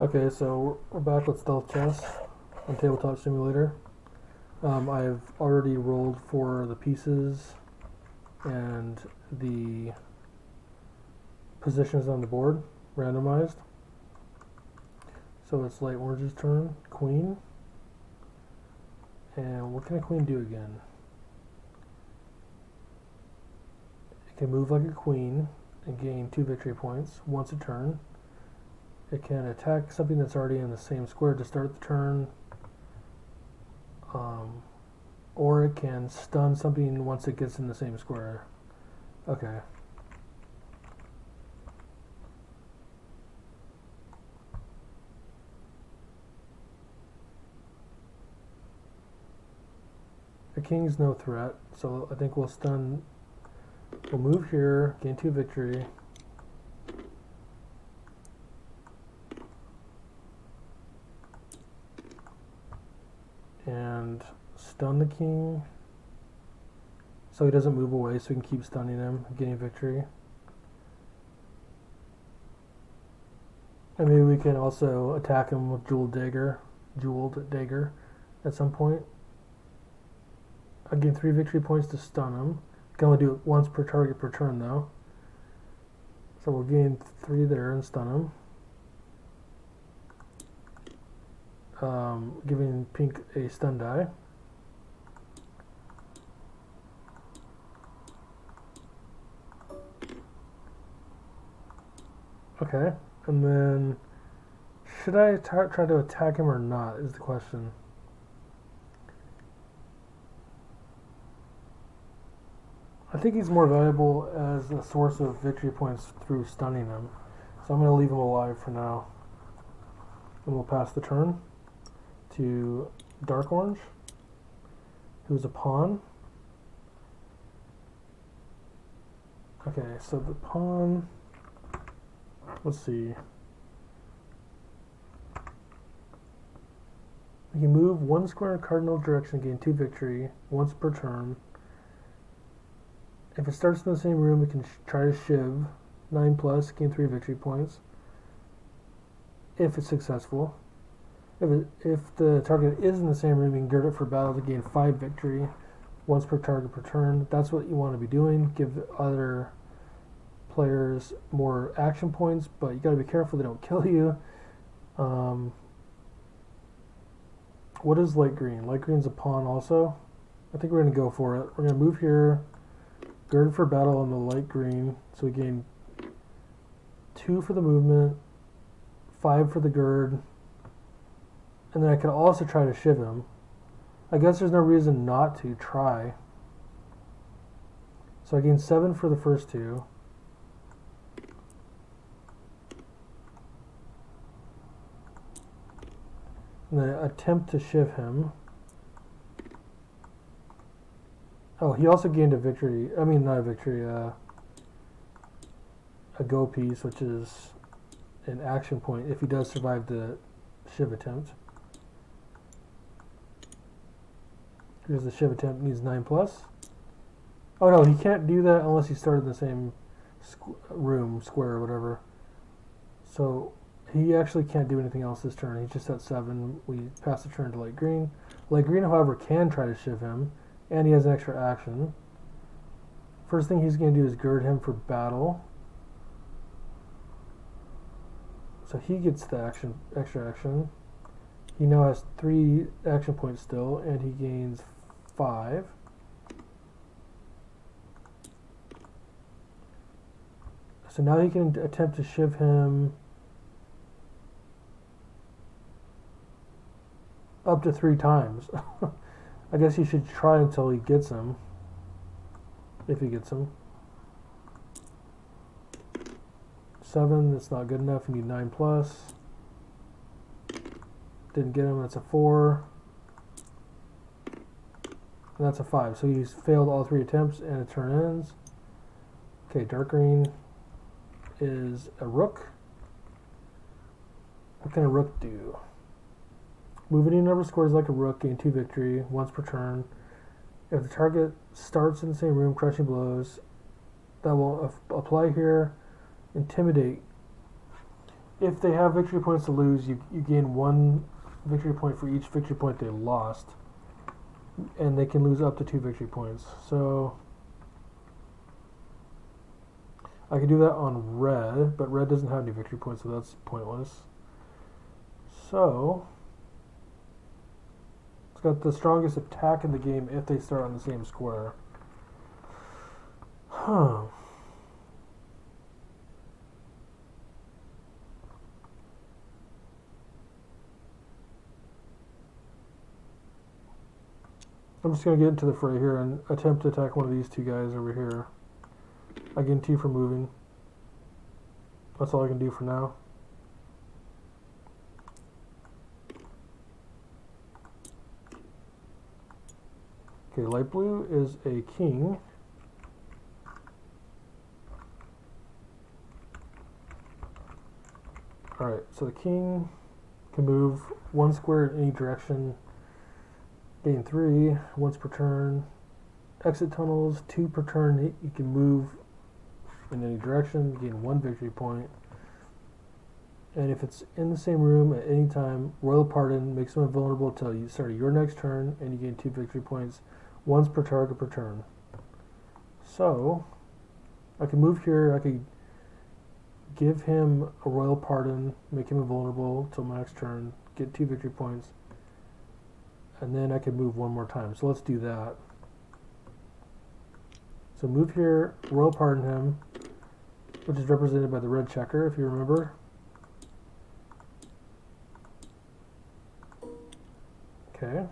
Okay, so we're back with Stealth Chess on Tabletop Simulator. I've already rolled for the pieces and the positions on the board, randomized. So it's Light Orange's turn, Queen. And what can a Queen do again? It can move like a Queen and gain 2 victory points once a turn. It can attack something that's already in the same square to start the turn. Or it can stun something once it gets in the same square. Okay. The king's no threat, so I think we'll stun. We'll move here, gain 2 victory. And stun the king so he doesn't move away, so we can keep stunning him, getting victory. And maybe we can also attack him with jeweled dagger at some point. I gain 3 victory points to stun him. You can only do it once per target per turn though. So we'll gain 3 there and stun him. Giving pink a stun die. Okay, and then should I try to attack him or not is the question. I think he's more valuable as a source of victory points through stunning him. So I'm going to leave him alive for now. And we'll pass the turn to Dark Orange, who's a pawn. Okay, so the pawn, let's see. We can move 1 square in cardinal direction, gain 2 victory, once per turn. If it starts in the same room, we can try to shiv, 9 plus, gain 3 victory points. If it's successful. If the target is in the same room, you can gird it for battle to gain 5 victory, once per target per turn. That's what you want to be doing. Give other players more action points, but you got to be careful they don't kill you. What is light green? Light green's a pawn also. I think we're going to go for it. We're going to move here, gird for battle on the light green, so we gain 2 for the movement, 5 for the gird. And then I could also try to shiv him. I guess there's no reason not to try. So I gain 7 for the first 2. And then attempt to shiv him. Oh, he also gained a victory. I mean, not a victory, a go piece, which is an action point if he does survive the shiv attempt. Here's the shiv attempt, needs 9 plus. Oh no, he can't do that unless he started in the same room, square, or whatever. So he actually can't do anything else this turn. He's just at 7. We pass the turn to light green. Light green, however, can try to shiv him, and he has an extra action. First thing he's going to do is gird him for battle. So he gets the extra action. He now has 3 action points still, and he gains 5. So now he can attempt to shiv him up to 3 times. I guess he should try until he gets him. If he gets him. 7, that's not good enough. You need 9 plus. Didn't get him, that's a 4. And that's a 5. So he's failed all 3 attempts and a turn ends. Okay, dark green is a rook. What can a rook do? Move any number of squares like a rook, gain 2 victory, once per turn. If the target starts in the same room, crushing blows. That will apply here. Intimidate. if they have victory points to lose, you gain 1 victory point for each victory point they lost, and they can lose up to 2 victory points. So I could do that on red, but red doesn't have any victory points, so that's pointless. So it's got the strongest attack in the game if they start on the same square. Huh. I'm just going to get into the fray here and attempt to attack one of these 2 guys over here. I gain 2 for moving. That's all I can do for now. Okay, light blue is a king. Alright, so the king can move 1 square in any direction. Gain 3 once per turn. Exit tunnels 2 per turn. You can move in any direction. Gain 1 victory point. And if it's in the same room at any time, Royal Pardon makes them invulnerable until you start your next turn, and you gain 2 victory points once per target per turn. So I can move here. I could give him a Royal Pardon, make him invulnerable until my next turn, get 2 victory points. And then I can move 1 more time. So let's do that. So move here, Royal Pardon him, which is represented by the red checker, if you remember. Okay.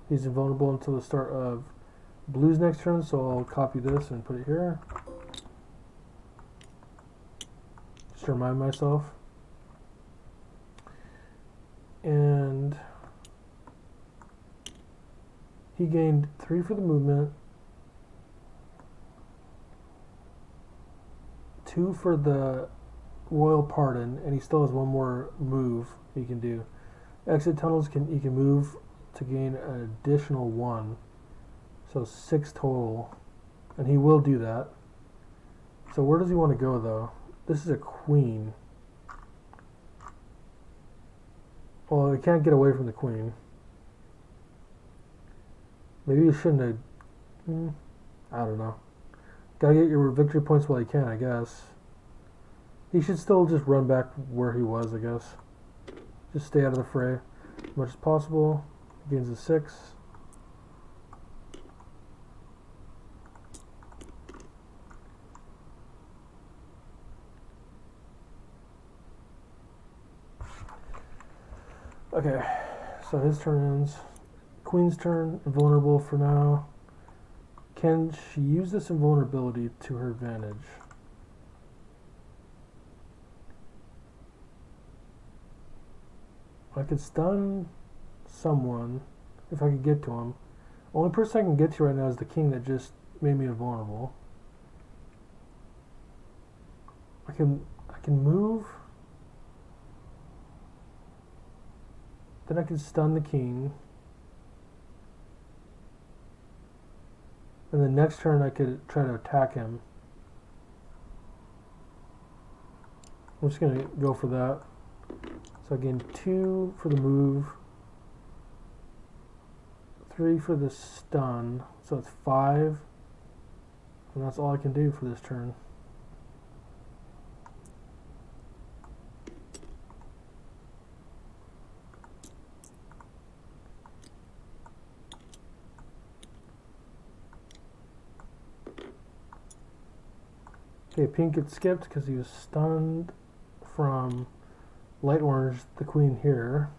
He's invulnerable until the start of blue's next turn, so I'll copy this and put it here. Just to remind myself. And he gained 3 for the movement, 2 for the Royal Pardon, and he still has 1 more move he can do. Exit tunnels he can move to gain an additional 1, so 6 total, and he will do that. So where does he want to go though? This is a queen. Well, he can't get away from the queen. Maybe you shouldn't have. I don't know. Gotta get your victory points while you can, I guess. He should still just run back where he was, I guess. Just stay out of the fray as much as possible. Gains a 6. Okay, so his turn ends. Queen's turn, invulnerable for now. Can she use this invulnerability to her advantage? I could stun someone if I could get to him. Only person I can get to right now is the king that just made me invulnerable. I can move. Then I can stun the king. And the next turn I could try to attack him. I'm just going to go for that. So I gain 2 for the move, 3 for the stun, so it's 5. And that's all I can do for this turn. Okay, pink gets skipped because he was stunned from light orange, the queen here.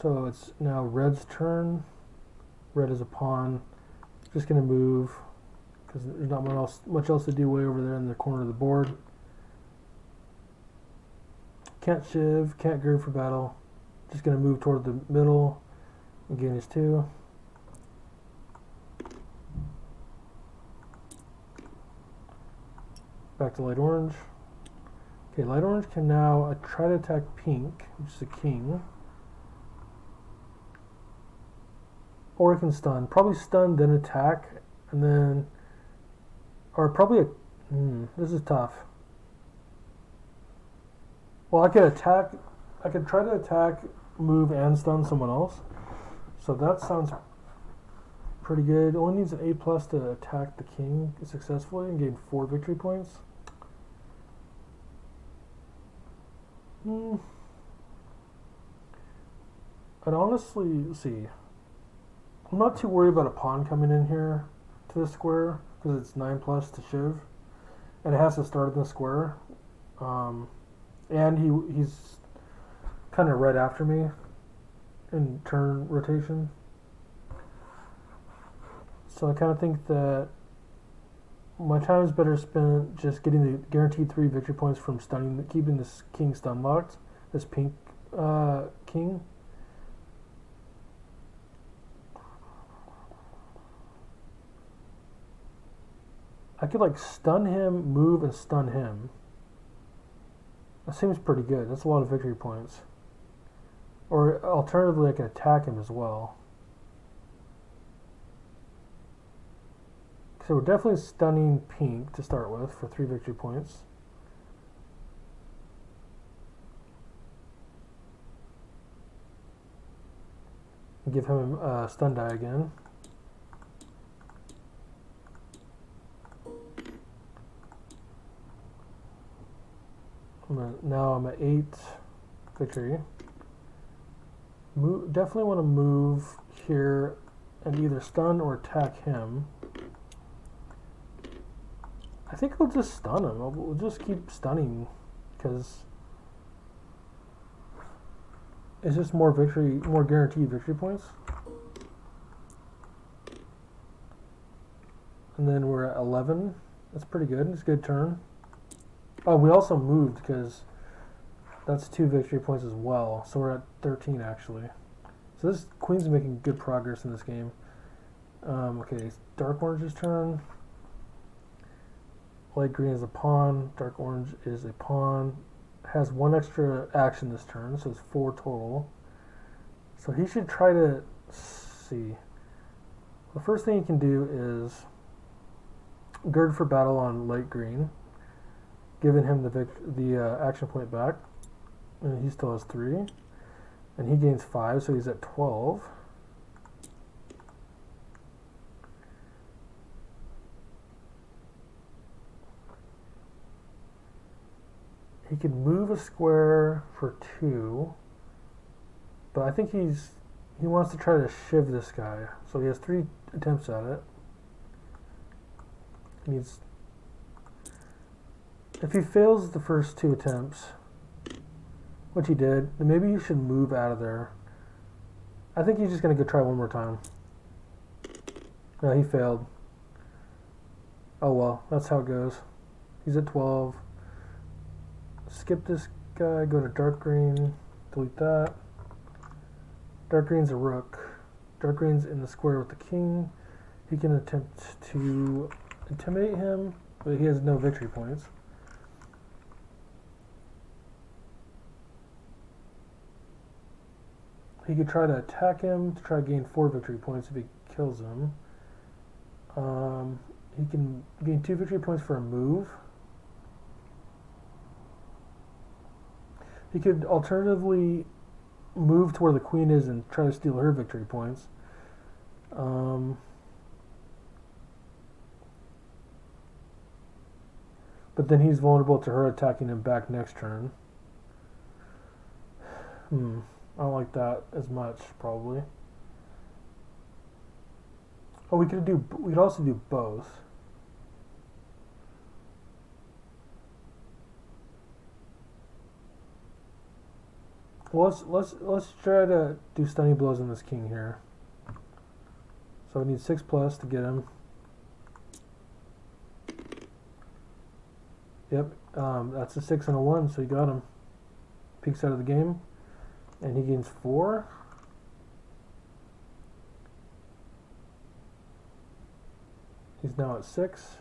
So it's now red's turn. Red is a pawn. Just going to move because there's not much else to do way over there in the corner of the board. Can't shiv, can't gird for battle. Just going to move toward the middle and gain his 2. Back to light orange. Okay, light orange can now try to attack pink, which is a king. Or it can stun. Probably stun, then attack, and then... Or probably a... this is tough. Well, I could attack. I could try to attack, move, and stun someone else. So that sounds pretty good. Only needs an A plus to attack the king successfully and gain 4 victory points. I'd honestly see. I'm not too worried about a pawn coming in here to the square because it's 9 plus to shiv, and it has to start in the square. And he's kind of right after me in turn rotation. So I kind of think that my time is better spent just getting the guaranteed 3 victory points from stunning, keeping this king stun locked, this pink king. I could like stun him, move, and stun him. That seems pretty good. That's a lot of victory points. Or alternatively, I can attack him as well. So we're definitely stunning pink to start with for 3 victory points. Give him a stun die again. Now I'm at 8 victory. Definitely want to move here and either stun or attack him. I think I'll just stun him. We'll just keep stunning because it's just more guaranteed victory points. And then we're at 11. That's pretty good. It's a good turn. Oh, we also moved because that's 2 victory points as well. So we're at 13 actually. So this queen's making good progress in this game. Okay, dark orange's turn. Light green is a pawn. Dark orange is a pawn. Has 1 extra action this turn, so it's 4 total. So he should try to see. The first thing he can do is gird for battle on light green, giving him the action point back, and he still has 3, and he gains 5, so he's at 12. He could move a square for 2, but I think he wants to try to shiv this guy, so he has 3 attempts at it. If he fails the first 2 attempts, which he did, then maybe you should move out of there. I think he's just going to go try one more time. No, he failed. Oh well, that's how it goes. He's at 12. Skip this guy, go to dark green, delete that. Dark green's a rook. Dark green's in the square with the king. He can attempt to intimidate him, but he has no victory points. He could try to attack him to try to gain 4 victory points if he kills him. He can gain 2 victory points for a move. He could alternatively move to where the queen is and try to steal her victory points. But then he's vulnerable to her attacking him back next turn. I don't like that as much, probably. Oh, we could also do both. Well, let's try to do stunning blows on this king here. So we need 6 plus to get him. Yep, that's a 6 and a 1, so you got him. Peeks out of the game, and he gains 4. He's now at 6.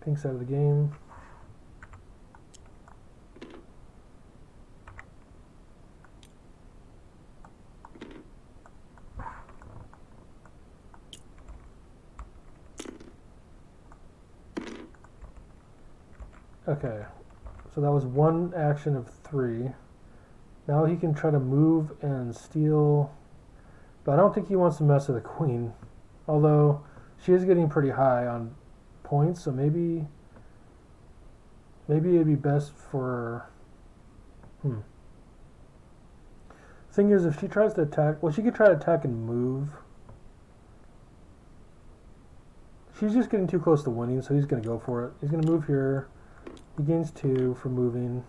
Pinks out of the game. Okay, So that was one action of 3. Now he can try to move and steal, but I don't think he wants to mess with the queen. Although she is getting pretty high on points, so maybe it'd be best for. Thing is, if she tries to attack, well, she could try to attack and move. She's just getting too close to winning, so he's going to go for it. He's going to move here. He gains 2 for moving.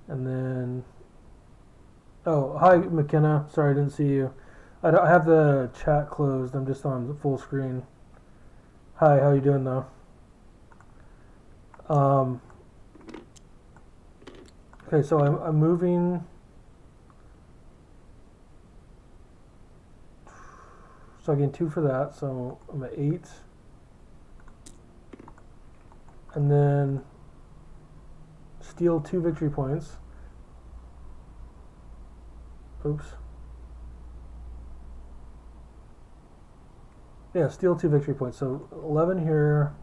And then... Oh, hi, McKenna. Sorry, I didn't see you. I have the chat closed. I'm just on full screen. Hi, how you doing, though? Okay, so I'm moving... So I gain 2 for that, so I'm at 8. And then steal 2 victory points. Oops. Yeah, steal 2 victory points. So 11 here,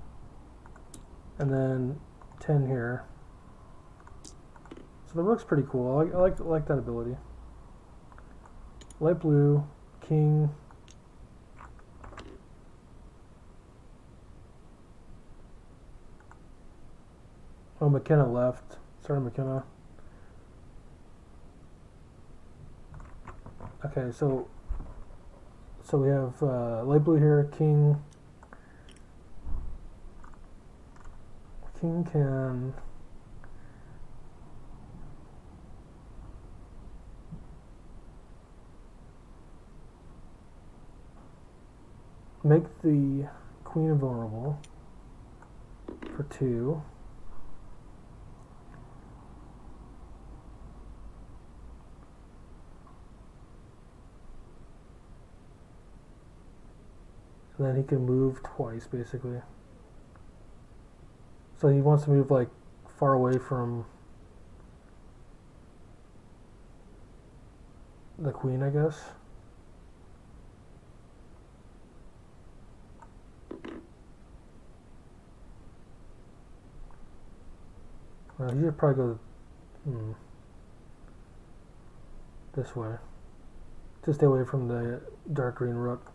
and then 10 here. So the rook's pretty cool. I like that ability. Light blue, king. Oh, McKenna left. Sorry, McKenna. Okay, so we have light blue here, king. King can make the queen invulnerable for 2. And then he can move twice, basically. So he wants to move, like, far away from the queen, I guess. He should probably go this way. To stay away from the dark green rook.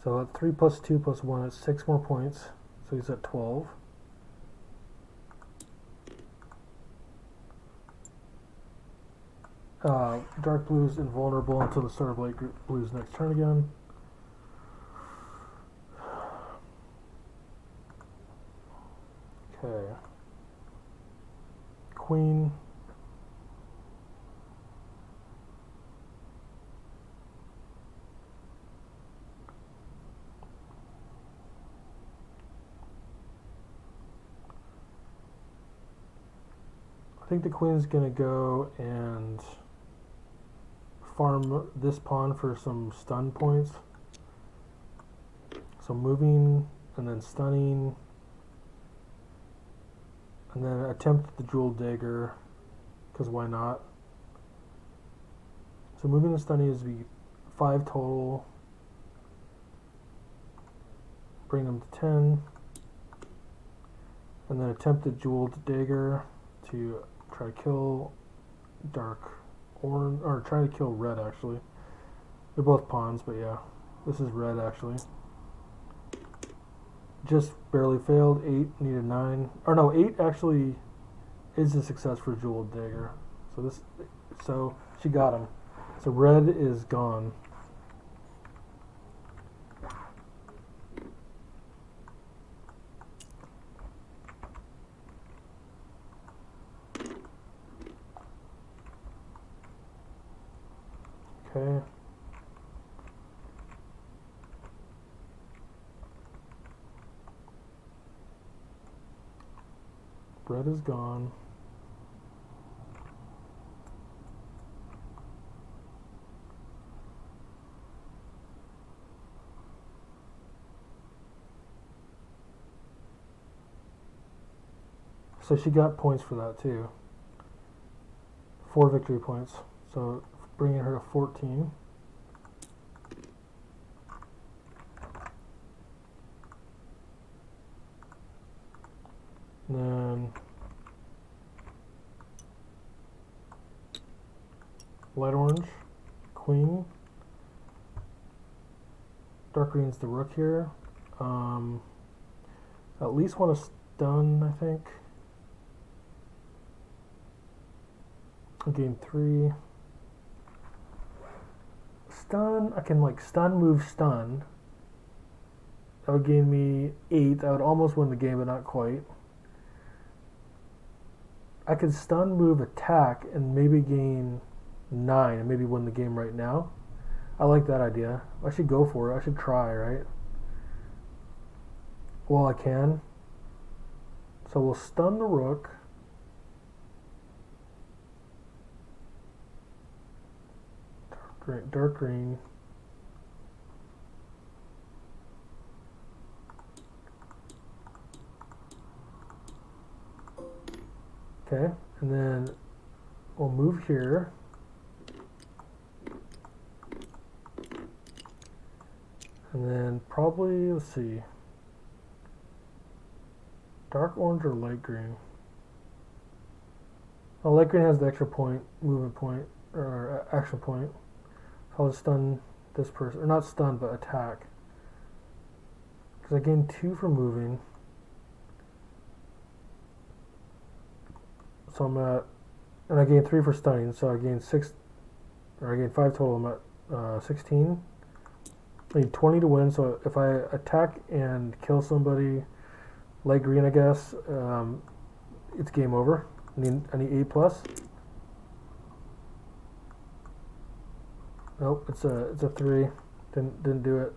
So at 3 plus 2 plus 1, it's 6 more points. So he's at 12. Dark blue's invulnerable until the start of light blue's next turn again. Okay. Queen. I think the queen's gonna go and farm this pawn for some stun points. So moving and then stunning, and then attempt the jeweled dagger, because why not? So moving and stunning is be 5 total. Bring them to 10, and then attempt the jeweled dagger to try to kill dark orange, or try to kill red actually. They're both pawns, but yeah, this is red actually. Just barely failed. 8 needed 9, or no, 8 actually is a success for jeweled dagger. So she got him. So red is gone. Okay. Red is gone. So she got points for that too. 4 victory points. So bringing her to 14. light orange, queen. Dark green's the rook here. At least want to stun, I think. Game 3. Stun, I can like stun, move, stun. That would gain me 8. I would almost win the game, but not quite. I could stun, move, attack, and maybe gain 9 and maybe win the game right now. I like that idea. I should go for it. I should try, right? Well, I can. So we'll stun the rook. Dark green. Okay, and then we'll move here. And then probably, let's see, dark orange or light green. Oh, light green has the extra point, movement point, or action point. So I'll just stun this person, or not stun, but attack. Because I gain 2 for moving. So I'm at, and I gain 3 for stunning, so I gain 6, or I gain 5 total. I'm at 16. I need 20 to win, so if I attack and kill somebody, light green, I guess, it's game over. I need 8 plus. Nope, it's a 3. Didn't do it.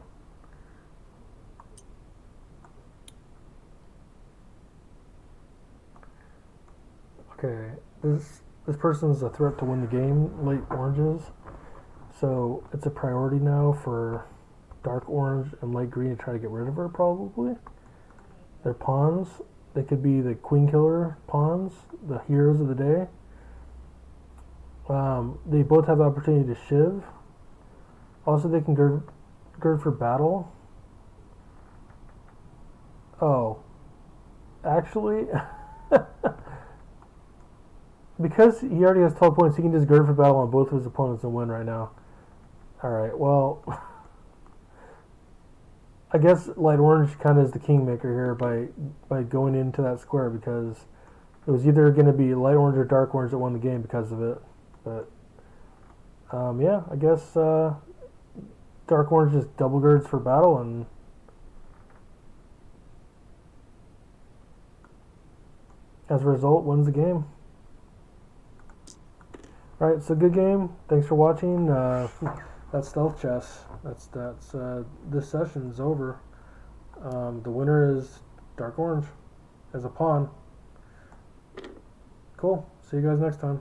Okay, this person's a threat to win the game, light oranges. So it's a priority now for dark orange and light green to try to get rid of her, probably. They're pawns. They could be the queen killer pawns, the heroes of the day. They both have the opportunity to shiv. Also, they can gird for battle. Oh, actually, because he already has 12 points, he can just gird for battle on both of his opponents and win right now. Alright, well, I guess light orange kind of is the kingmaker here by going into that square, because it was either going to be light orange or dark orange that won the game because of it. But, yeah, I guess dark orange just double girds for battle, and as a result wins the game. Alright, so good game. Thanks for watching. That's stealth chess. That's this session's over. The winner is dark orange as a pawn. Cool. See you guys next time.